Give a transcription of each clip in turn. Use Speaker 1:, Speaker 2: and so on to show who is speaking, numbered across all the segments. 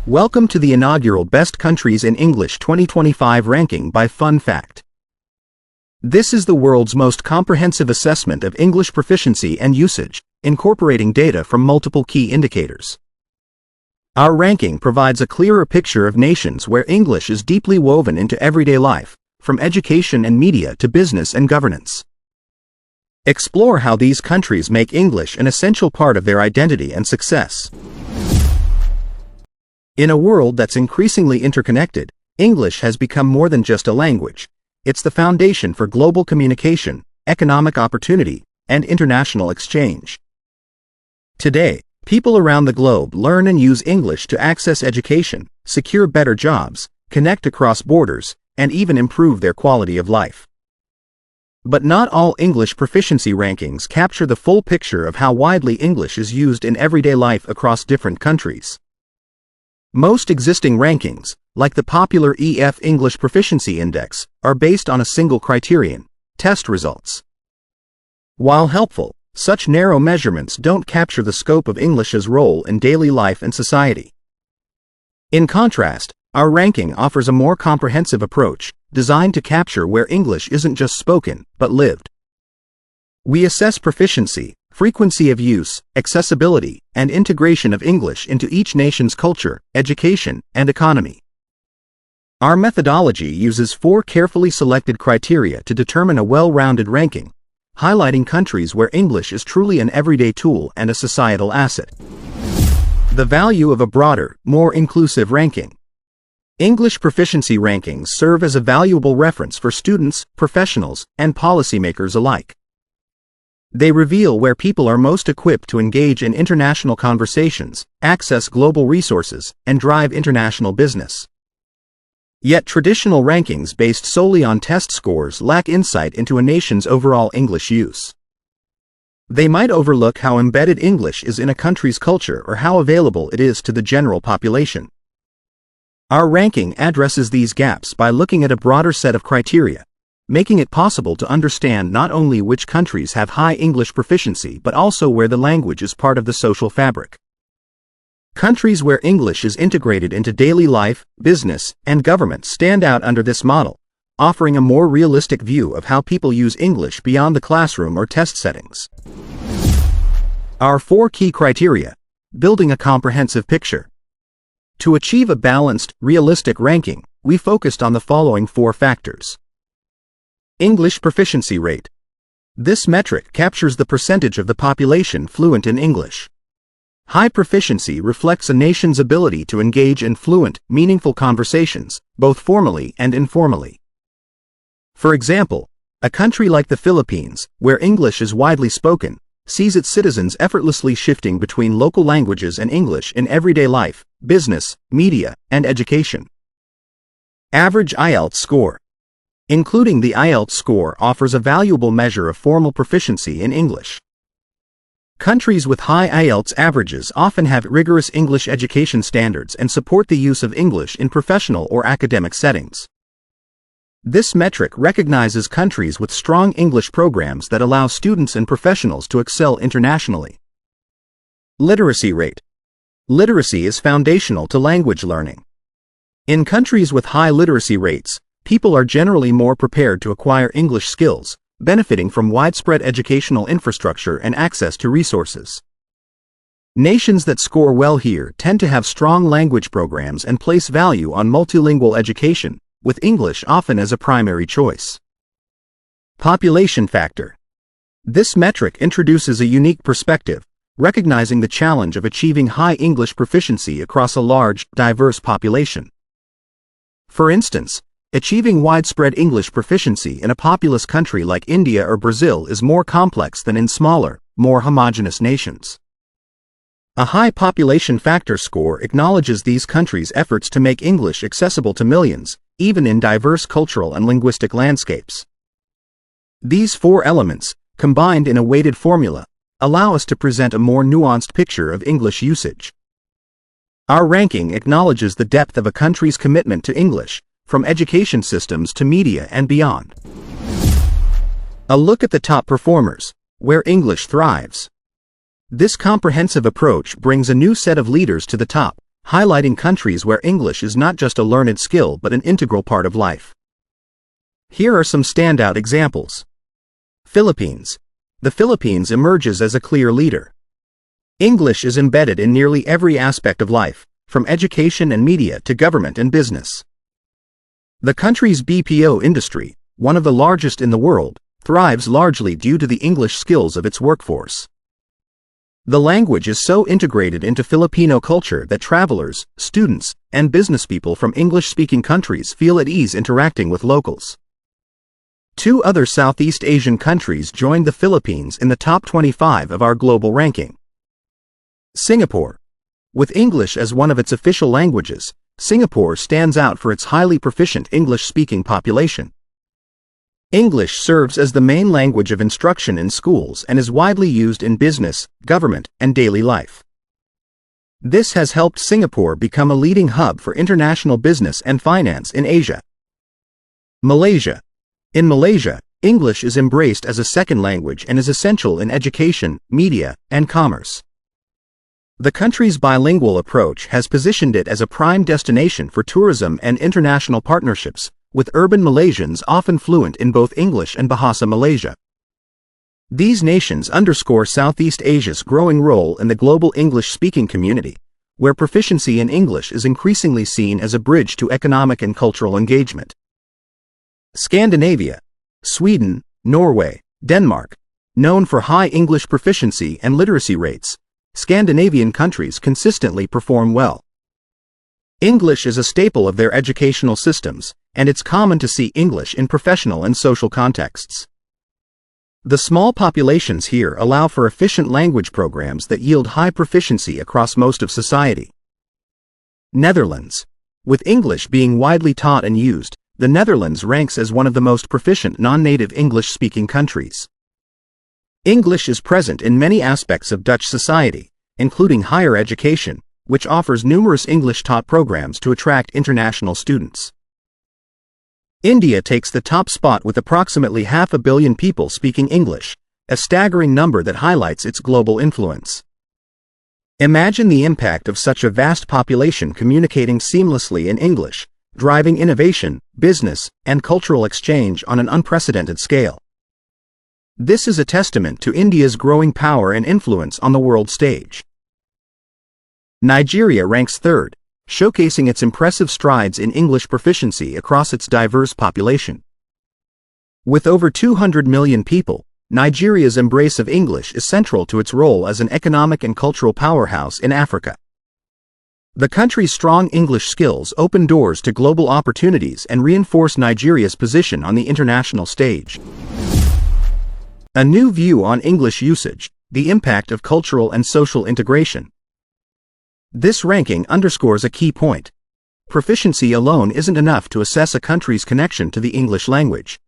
Speaker 1: Welcome to the inaugural Best Countries in English 2025 ranking by Funfact. This is the world's most comprehensive assessment of English proficiency and usage, incorporating data from multiple key indicators. Our ranking provides a clearer picture of nations where English is deeply woven into everyday life, from education and media to business and governance. Explore how these countries make English an essential part of their identity and success. In a world that's increasingly interconnected, English has become more than just a language. It's the foundation for global communication, economic opportunity, and international exchange. Today, people around the globe learn and use English to access education, secure better jobs, connect across borders, and even improve their quality of life. But not all English proficiency rankings capture the full picture of how widely English is used in everyday life across different countries. Most existing rankings, like the popular EF English Proficiency Index, are based on a single criterion: test results. While helpful, such narrow measurements don't capture the scope of English's role in daily life and society. In contrast, our ranking offers a more comprehensive approach, designed to capture where English isn't just spoken, but lived. We assess proficiency, frequency of use, accessibility, and integration of English into each nation's culture, education, and economy. Our methodology uses 4 carefully selected criteria to determine a well-rounded ranking, highlighting countries where English is truly an everyday tool and a societal asset. The value of a broader, more inclusive ranking. English proficiency rankings serve as a valuable reference for students, professionals, and policymakers alike. They reveal where people are most equipped to engage in international conversations, access global resources, and drive international business. Yet traditional rankings based solely on test scores lack insight into a nation's overall English use. They might overlook how embedded English is in a country's culture or how available it is to the general population. Our ranking addresses these gaps by looking at a broader set of criteria, making it possible to understand not only which countries have high English proficiency but also where the language is part of the social fabric. Countries where English is integrated into daily life, business, and government stand out under this model, offering a more realistic view of how people use English beyond the classroom or test settings. Our 4 key criteria: building a comprehensive picture. To achieve a balanced, realistic ranking, we focused on the following 4 factors. English proficiency rate. This metric captures the percentage of the population fluent in English. High proficiency reflects a nation's ability to engage in fluent, meaningful conversations, both formally and informally. For example, a country like the Philippines, where English is widely spoken, sees its citizens effortlessly shifting between local languages and English in everyday life, business, media, and education. Average IELTS score. Including the IELTS score offers a valuable measure of formal proficiency in English. Countries with high IELTS averages often have rigorous English education standards and support the use of English in professional or academic settings. This metric recognizes countries with strong English programs that allow students and professionals to excel internationally. Literacy rate. Literacy is foundational to language learning. In countries with high literacy rates, people are generally more prepared to acquire English skills, benefiting from widespread educational infrastructure and access to resources. Nations that score well here tend to have strong language programs and place value on multilingual education, with English often as a primary choice. Population factor. This metric introduces a unique perspective, recognizing the challenge of achieving high English proficiency across a large, diverse population. For instance, achieving widespread English proficiency in a populous country like India or Brazil is more complex than in smaller, more homogeneous nations. A high population factor score acknowledges these countries' efforts to make English accessible to millions, even in diverse cultural and linguistic landscapes. These 4 elements, combined in a weighted formula, allow us to present a more nuanced picture of English usage. Our ranking acknowledges the depth of a country's commitment to English, from education systems to media and beyond. A look at the top performers, where English thrives. This comprehensive approach brings a new set of leaders to the top, highlighting countries where English is not just a learned skill but an integral part of life. Here are some standout examples. Philippines. The Philippines emerges as a clear leader. English is embedded in nearly every aspect of life, from education and media to government and business. The country's BPO industry, one of the largest in the world, thrives largely due to the English skills of its workforce. The language is so integrated into Filipino culture that travelers, students, and businesspeople from English-speaking countries feel at ease interacting with locals. 2 other Southeast Asian countries joined the Philippines in the top 25 of our global ranking. Singapore. With English as one of its official languages, Singapore stands out for its highly proficient English-speaking population. English serves as the main language of instruction in schools and is widely used in business, government, and daily life. This has helped Singapore become a leading hub for international business and finance in Asia. Malaysia. In Malaysia, English is embraced as a second language and is essential in education, media, and commerce. The country's bilingual approach has positioned it as a prime destination for tourism and international partnerships, with urban Malaysians often fluent in both English and Bahasa Malaysia. These nations underscore Southeast Asia's growing role in the global English-speaking community, where proficiency in English is increasingly seen as a bridge to economic and cultural engagement. Scandinavia. Sweden, Norway, Denmark. Known for high English proficiency and literacy rates, Scandinavian countries consistently perform well. English is a staple of their educational systems, and it's common to see English in professional and social contexts. The small populations here allow for efficient language programs that yield high proficiency across most of society. Netherlands. With English being widely taught and used, the Netherlands ranks as one of the most proficient non-native English-speaking countries. English is present in many aspects of Dutch society, including higher education, which offers numerous English-taught programs to attract international students. India takes the top spot with approximately 500 million people speaking English, a staggering number that highlights its global influence. Imagine the impact of such a vast population communicating seamlessly in English, driving innovation, business, and cultural exchange on an unprecedented scale. This is a testament to India's growing power and influence on the world stage. Nigeria ranks 3rd, showcasing its impressive strides in English proficiency across its diverse population. With over 200 million people, Nigeria's embrace of English is central to its role as an economic and cultural powerhouse in Africa. The country's strong English skills open doors to global opportunities and reinforce Nigeria's position on the international stage. A new view on English usage, the impact of cultural and social integration. This ranking underscores a key point. Proficiency alone isn't enough to assess a country's connection to the English language.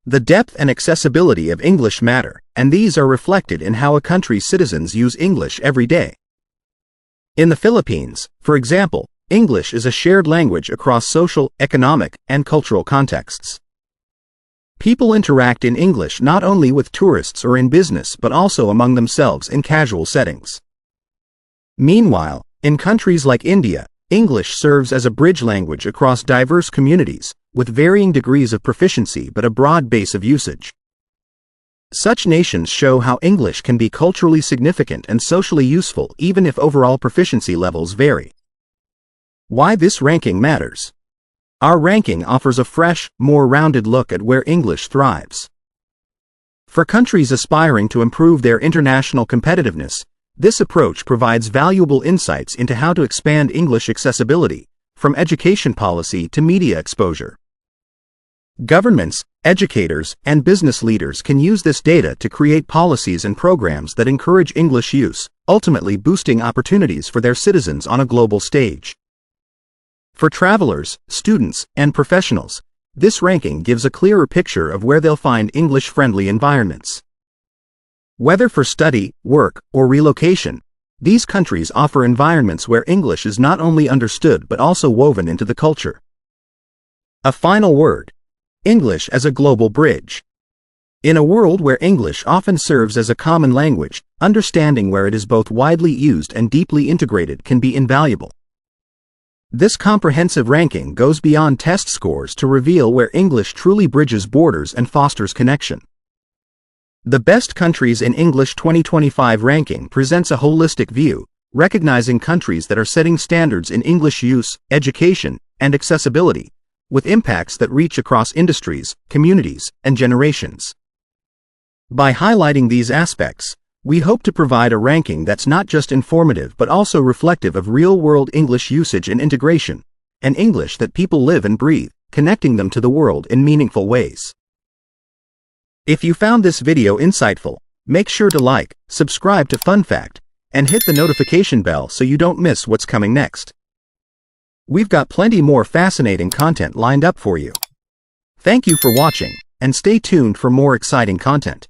Speaker 1: The depth and accessibility of English matter, and these are reflected in how a country's citizens use English every day. In the Philippines, for example, English is a shared language across social, economic, and cultural contexts. People interact in English not only with tourists or in business but also among themselves in casual settings. Meanwhile, in countries like India, English serves as a bridge language across diverse communities, with varying degrees of proficiency but a broad base of usage. Such nations show how English can be culturally significant and socially useful even if overall proficiency levels vary. Why this ranking matters? Our ranking offers a fresh, more rounded look at where English thrives. For countries aspiring to improve their international competitiveness, this approach provides valuable insights into how to expand English accessibility, from education policy to media exposure. Governments, educators, and business leaders can use this data to create policies and programs that encourage English use, ultimately boosting opportunities for their citizens on a global stage. For travelers, students, and professionals, this ranking gives a clearer picture of where they'll find English-friendly environments. Whether for study, work, or relocation, these countries offer environments where English is not only understood but also woven into the culture. A final word: English as a global bridge. In a world where English often serves as a common language, understanding where it is both widely used and deeply integrated can be invaluable. This comprehensive ranking goes beyond test scores to reveal where English truly bridges borders and fosters connection. The Best Countries in English 2025 ranking presents a holistic view, recognizing countries that are setting standards in English use, education, and accessibility, with impacts that reach across industries, communities, and generations. By highlighting these aspects, we hope to provide a ranking that's not just informative but also reflective of real-world English usage and integration, and English that people live and breathe, connecting them to the world in meaningful ways. If you found this video insightful, make sure to like, subscribe to Funfact, and hit the notification bell so you don't miss what's coming next. We've got plenty more fascinating content lined up for you. Thank you for watching, and stay tuned for more exciting content.